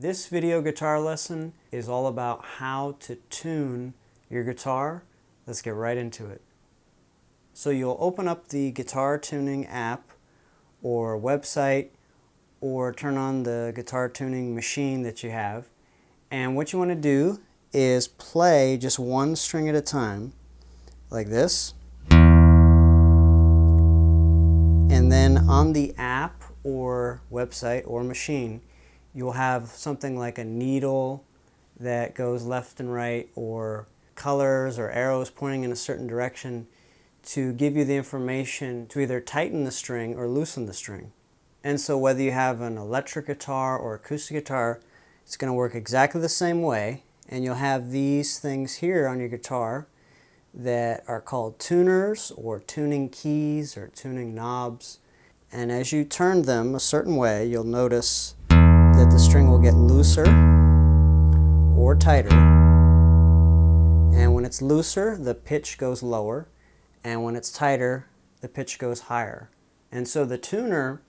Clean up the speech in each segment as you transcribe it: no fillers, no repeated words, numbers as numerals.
This video guitar lesson is all about how to tune your guitar. Let's get right into it. So you'll open up the guitar tuning app or website or turn on the guitar tuning machine that you have. And what you want to do is play just one string at a time, like this. And then on the app or website or machine, you'll have something like a needle that goes left and right, or colors or arrows pointing in a certain direction to give you the information to either tighten the string or loosen the string. And so whether you have an electric guitar or acoustic guitar, it's going to work exactly the same way. And you'll have these things here on your guitar that are called tuners or tuning keys or tuning knobs. And as you turn them a certain way, you'll notice that the string will get looser or tighter. And when it's looser, the pitch goes lower. And when it's tighter, the pitch goes higher. And so the tuner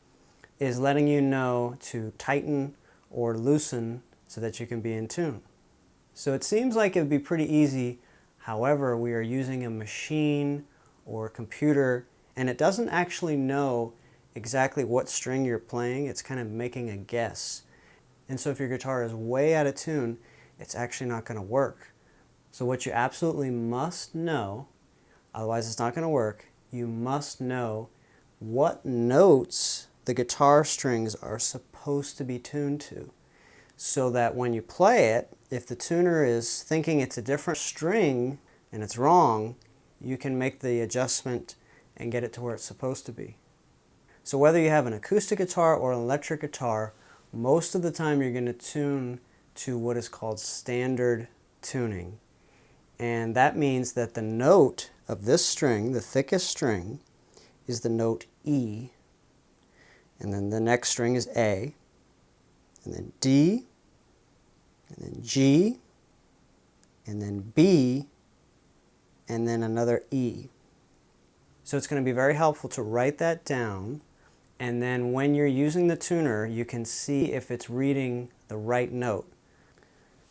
is letting you know to tighten or loosen so that you can be in tune. So it seems like it would be pretty easy. However, we are using a machine or a computer, and it doesn't actually know exactly what string you're playing. It's kind of making a guess. And so if your guitar is way out of tune, it's actually not going to work. So what you absolutely must know, otherwise it's not going to work, you must know what notes the guitar strings are supposed to be tuned to. So that when you play it, if the tuner is thinking it's a different string and it's wrong, you can make the adjustment and get it to where it's supposed to be. So whether you have an acoustic guitar or an electric guitar, most of the time you're going to tune to what is called standard tuning. And that means that the note of this string, the thickest string, is the note E. And then the next string is A. And then D. And then G. And then B. And then another E. So it's going to be very helpful to write that down. And then when you're using the tuner, you can see if it's reading the right note.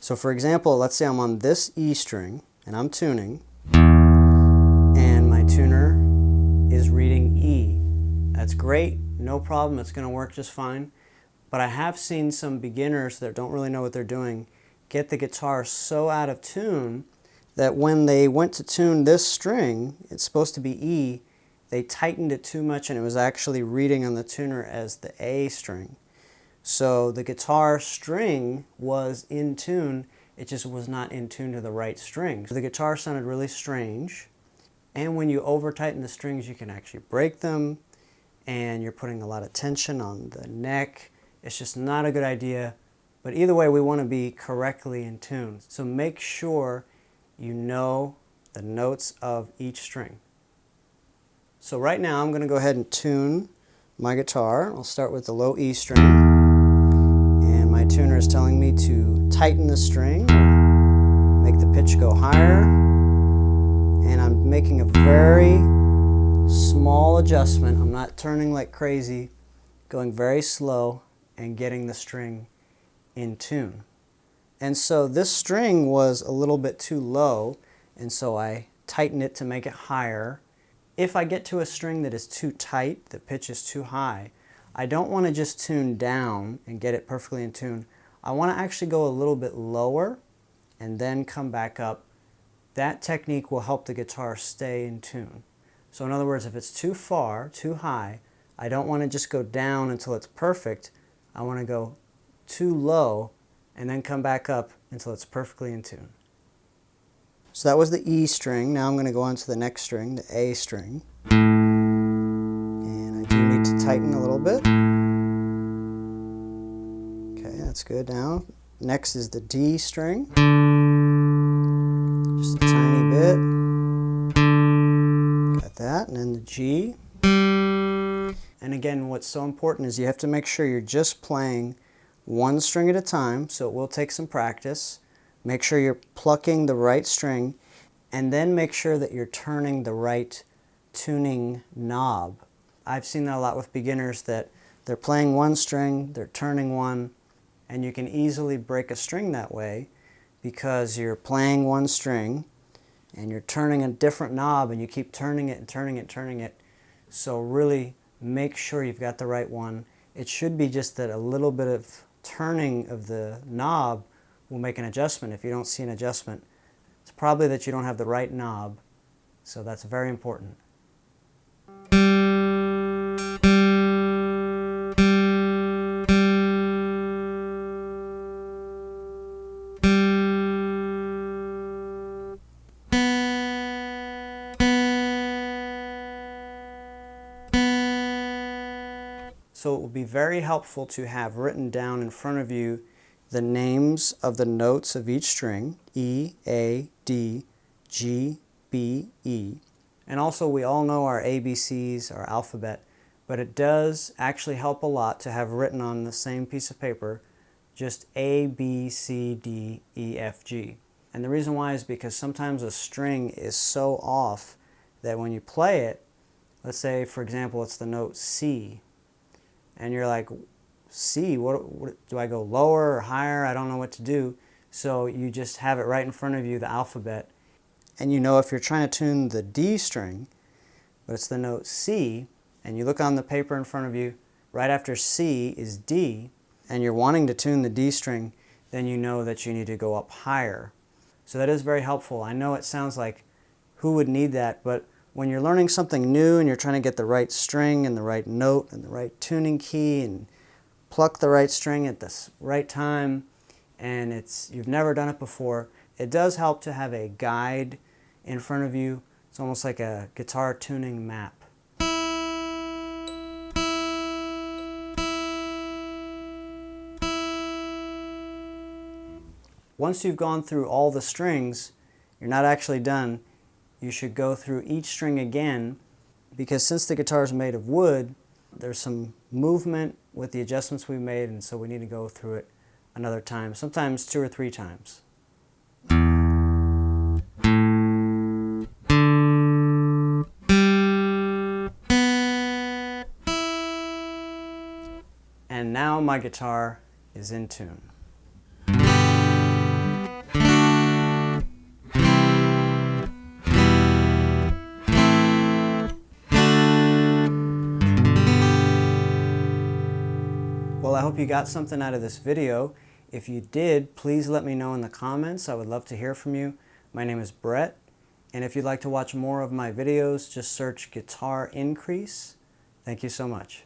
So for example, let's say I'm on this E string and I'm tuning, and my tuner is reading E. That's great, no problem, it's going to work just fine. But I have seen some beginners that don't really know what they're doing get the guitar so out of tune that when they went to tune this string, it's supposed to be E, they tightened it too much and it was actually reading on the tuner as the A string. So the guitar string was in tune, it just was not in tune to the right string. So the guitar sounded really strange, and when you over tighten the strings you can actually break them, and you're putting a lot of tension on the neck. It's just not a good idea, but either way we want to be correctly in tune. So make sure you know the notes of each string. So right now I'm going to go ahead and tune my guitar. I'll start with the low E string, and my tuner is telling me to tighten the string, make the pitch go higher, and I'm making a very small adjustment. I'm not turning like crazy, going very slow and getting the string in tune. And so this string was a little bit too low, and so I tightened it to make it higher. If I get to a string that is too tight, the pitch is too high, I don't want to just tune down and get it perfectly in tune. I want to actually go a little bit lower and then come back up. That technique will help the guitar stay in tune. So in other words, if it's too far, too high, I don't want to just go down until it's perfect. I want to go too low and then come back up until it's perfectly in tune. So that was the E string. Now I'm going to go on to the next string, the A string. And I do need to tighten a little bit. Okay, that's good. Now, next is the D string. Just a tiny bit. Got that. And then the G. And again, what's so important is you have to make sure you're just playing one string at a time, so it will take some practice. Make sure you're plucking the right string, and then make sure that you're turning the right tuning knob. I've seen that a lot with beginners, that they're playing one string, they're turning one, And you can easily break a string that way because you're playing one string and you're turning a different knob and you keep turning it and turning it and turning it. So really make sure you've got the right one. It should be just that a little bit of turning of the knob will make an adjustment. If you don't see an adjustment, it's probably that you don't have the right knob. So that's very important. So it will be very helpful to have written down in front of you the names of the notes of each string, E, A, D, G, B, E. And also we all know our ABCs, our alphabet, but it does actually help a lot to have written on the same piece of paper just A, B, C, D, E, F, G. And the reason why is because sometimes a string is so off that when you play it, let's say for example it's the note C, and you're like, C, what do I go lower or higher? I don't know what to do. So you just have it right in front of you, the alphabet. And you know if you're trying to tune the D string, but it's the note C, and you look on the paper in front of you, right after C is D, and you're wanting to tune the D string, then you know that you need to go up higher. So that is very helpful. I know it sounds like, who would need that? But when you're learning something new and you're trying to get the right string and the right note and the right tuning key and pluck the right string at the right time, and you've never done it before, it does help to have a guide in front of you. It's almost like a guitar tuning map. Once you've gone through all the strings, you're not actually done. You should go through each string again, because since the guitar is made of wood, there's some movement with the adjustments we made, and so we need to go through it another time, sometimes 2 or 3 times. And now my guitar is in tune. Well, I hope you got something out of this video. If you did, please let me know in the comments. I would love to hear from you. My name is Brett, and if you'd like to watch more of my videos, just search Guitarincrease. Thank you so much.